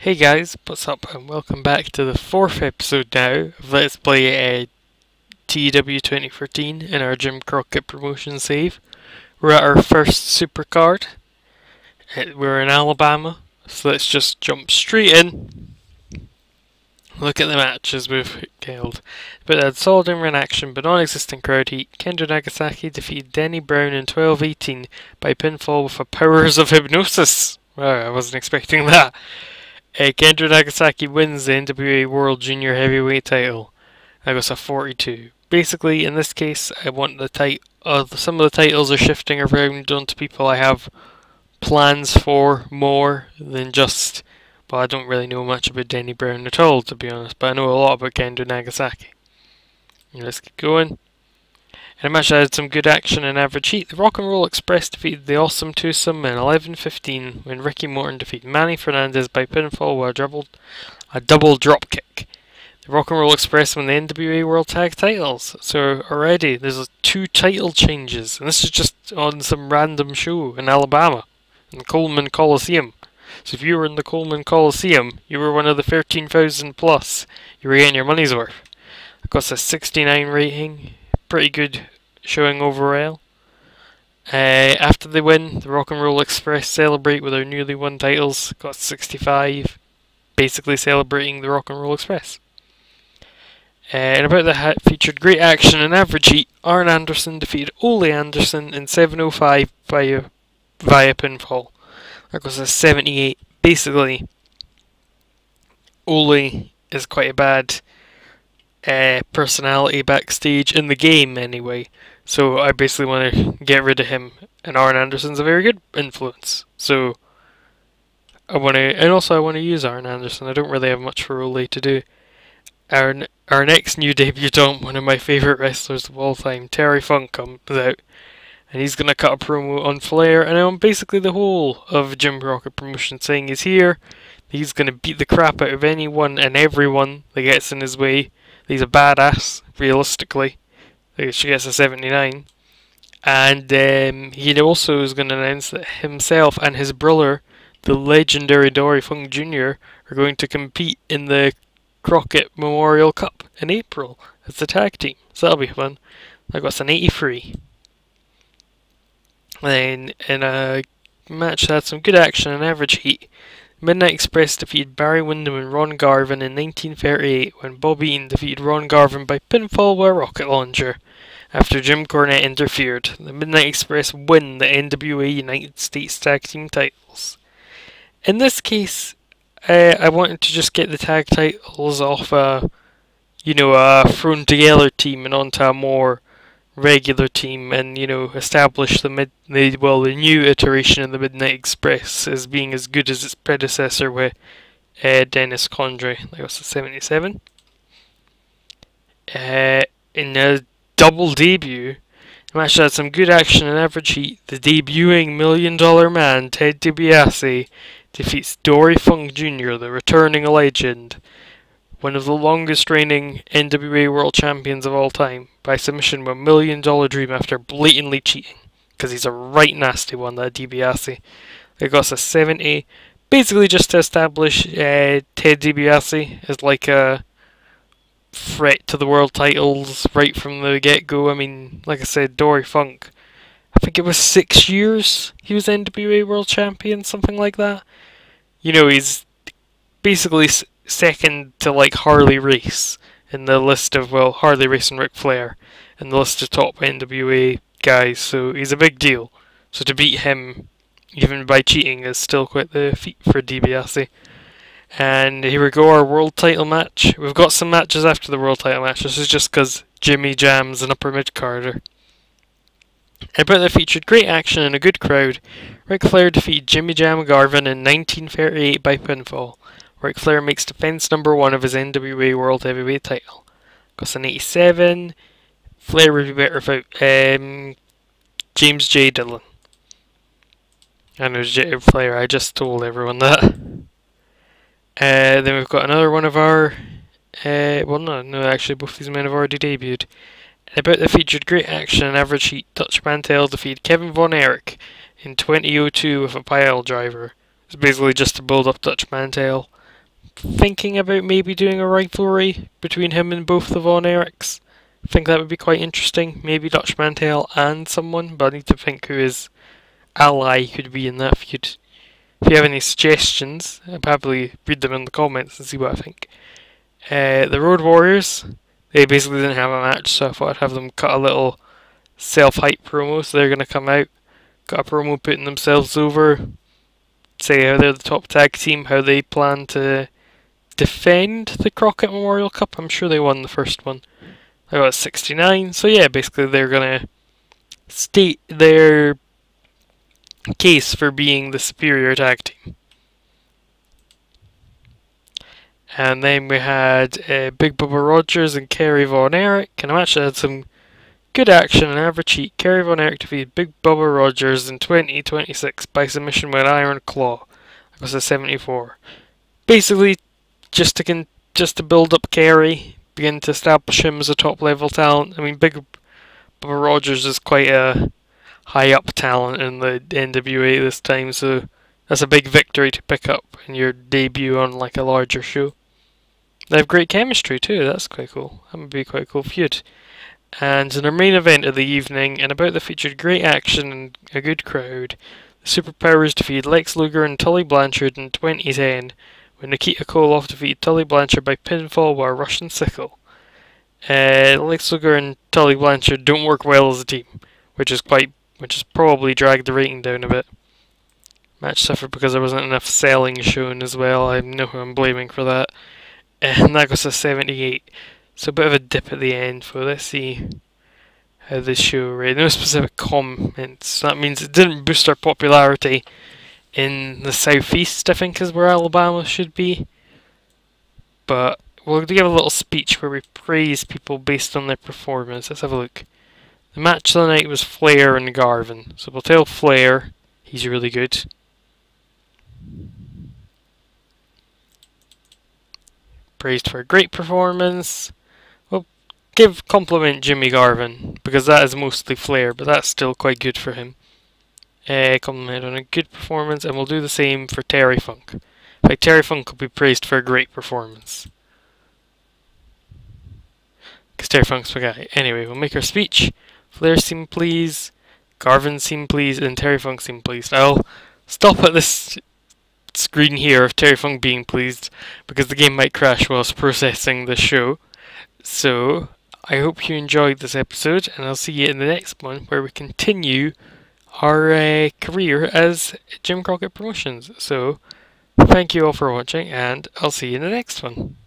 Hey guys, what's up and welcome back to the 4th episode now of Let's Play TEW 2013 in our Jim Crockett promotion save. We're at our first Supercard. We're in Alabama, so let's just jump straight in. Look at the matches we've held. But had solid in-run action but non-existent crowd heat. Kendo Nagasaki defeated Denny Brown in 12-18 by pinfall with a powers of hypnosis. Wow, I wasn't expecting that. Kendo Nagasaki wins the NWA World Junior Heavyweight title. That goes to 42. Basically, in this case, I want the some of the titles are shifting around onto people I have plans for more than just. Well, I don't really know much about Denny Brown at all, to be honest, but I know a lot about Kendo Nagasaki. Let's keep going. In a match that had some good action and average heat, the Rock and Roll Express defeated the Awesome Twosome in 11-15 when Ricky Morton defeated Manny Fernandez by pinfall with a double drop kick. The Rock and Roll Express won the NWA World Tag titles, so already there's 2 title changes, and this is just on some random show in Alabama, in the Coleman Coliseum. So if you were in the Coleman Coliseum, you were one of the 13,000 plus, you were getting your money's worth. It got a 69 rating. Pretty good showing overall. After they win, the Rock and Roll Express celebrate with their newly won titles. Got 65, basically celebrating the Rock and Roll Express. And about the hat, featured great action and average heat. Arn Anderson defeated Ole Anderson in 7:05 via pinfall. That goes to 78. Basically, Ole is quite a bad personality backstage in the game anyway, so I basically want to get rid of him, and Arn Anderson's a very good influence, so I want to use Arn Anderson. I don't really have much for Ole to do. Our next new debutant, one of my favourite wrestlers of all time, Terry Funk, comes out, and he's going to cut a promo on Flair and on basically the whole of Jim Crockett promotion, saying he's here, he's going to beat the crap out of anyone and everyone that gets in his way. He's a badass, realistically. She gets a 79. And he also is going to announce that himself and his brother, the legendary Dory Funk Jr., are going to compete in the Crockett Memorial Cup in April as the tag team. So that'll be fun. That got an 83. Then in a match that had some good action and average heat, Midnight Express defeated Barry Windham and Ron Garvin in 1938 when Bob Eaton defeated Ron Garvin by pinfall with a rocket launcher after Jim Cornette interfered. The Midnight Express win the NWA United States Tag Team titles. In this case, I wanted to just get the tag titles off a thrown together team and onto a more regular team, and establish the new iteration of the Midnight Express as being as good as its predecessor with Dennis Condrey. That was a 77. In a double debut, the match had some good action and average heat. The debuting $1 Million Man Ted DiBiase defeats Dory Funk Jr., the returning legend, one of the longest reigning NWA World Champions of all time, by submission with $1 Million Dream after blatantly cheating. Because he's a right nasty one, that DiBiase. It got a 70. Basically just to establish Ted DiBiase as like a threat to the world titles right from the get-go. I mean, like I said, Dory Funk, I think it was 6 years he was NWA World Champion, something like that. He's basically second to like Harley Race in the list of, Harley Race and Ric Flair in the list of top NWA guys, so he's a big deal. So to beat him, even by cheating, is still quite the feat for DiBiase. And here we go, our world title match. We've got some matches after the world title match. This is just because Jimmy jams an upper mid-carder. But they featured great action and a good crowd. Ric Flair defeated Jimmy Jam Garvin in 1938 by pinfall. Ric Flair makes defense number 1 of his NWA World Heavyweight title. Got an 87. Flair would be better without James J. Dillon. I know Flair, I just told everyone that. Then we've got another one of our... actually both these men have already debuted. About the featured great action and average heat, Dutch Mantel defeated Kevin Von Erich in 2002 with a pile driver. It's basically just to build up Dutch Mantel. thinking about maybe doing a rivalry between him and both the Von Erichs. I think that would be quite interesting. Maybe Dutch Mantel and someone, but I need to think who his ally could be in that feud. If you have any suggestions, I'll probably read them in the comments and see what I think. The Road Warriors, they basically didn't have a match, so I thought I'd have them cut a little self-hype promo, so they're going to come out, got a promo putting themselves over, say how they're the top tag team, how they plan to defend the Crockett Memorial Cup. I'm sure they won the first one. I got 69, so yeah, basically they're going to state their case for being the superior tag team. And then we had Big Bubba Rogers and Kerry Von Erich, and a match that had some good action and average heat. Kerry Von Erich defeated Big Bubba Rogers in 2026 by submission with Iron Claw. That was a 74. Basically, just to build up Kerry, begin to establish him as a top level talent. I mean, Big Bubba Rogers is quite a high up talent in the NWA this time, so that's a big victory to pick up in your debut on like a larger show. They have great chemistry too, that's quite cool. That would be quite a cool feud. And in our main event of the evening, and about that featured great action and a good crowd, the Superpowers defeated Lex Luger and Tully Blanchard in 2010, when Nikita Koloff defeated Tully Blanchard by pinfall with a Russian sickle. Lex Luger and Tully Blanchard don't work well as a team, which has probably dragged the rating down a bit. Match suffered because there wasn't enough selling shown as well. I know who I'm blaming for that. And that goes to 78. So a bit of a dip at the end. So let's see how this show rated. No specific comments. That means it didn't boost our popularity in the southeast, I think, is where Alabama should be. But we'll give a little speech where we praise people based on their performance. Let's have a look. The match of the night was Flair and Garvin. So we'll tell Flair he's really good. Praised for a great performance. We'll compliment Jimmy Garvin, because that is mostly Flair, but that's still quite good for him. Compliment on a good performance, and we'll do the same for Terry Funk. Like, Terry Funk will be praised for a great performance, because Terry Funk's my guy. Anyway, we'll make our speech. Flair seemed pleased, Garvin seemed pleased, and Terry Funk seemed pleased. I'll stop at this screen here of Terry Funk being pleased, because the game might crash whilst processing the show. So, I hope you enjoyed this episode, and I'll see you in the next one, where we continue our career as Jim Crockett Promotions. So, thank you all for watching, and I'll see you in the next one.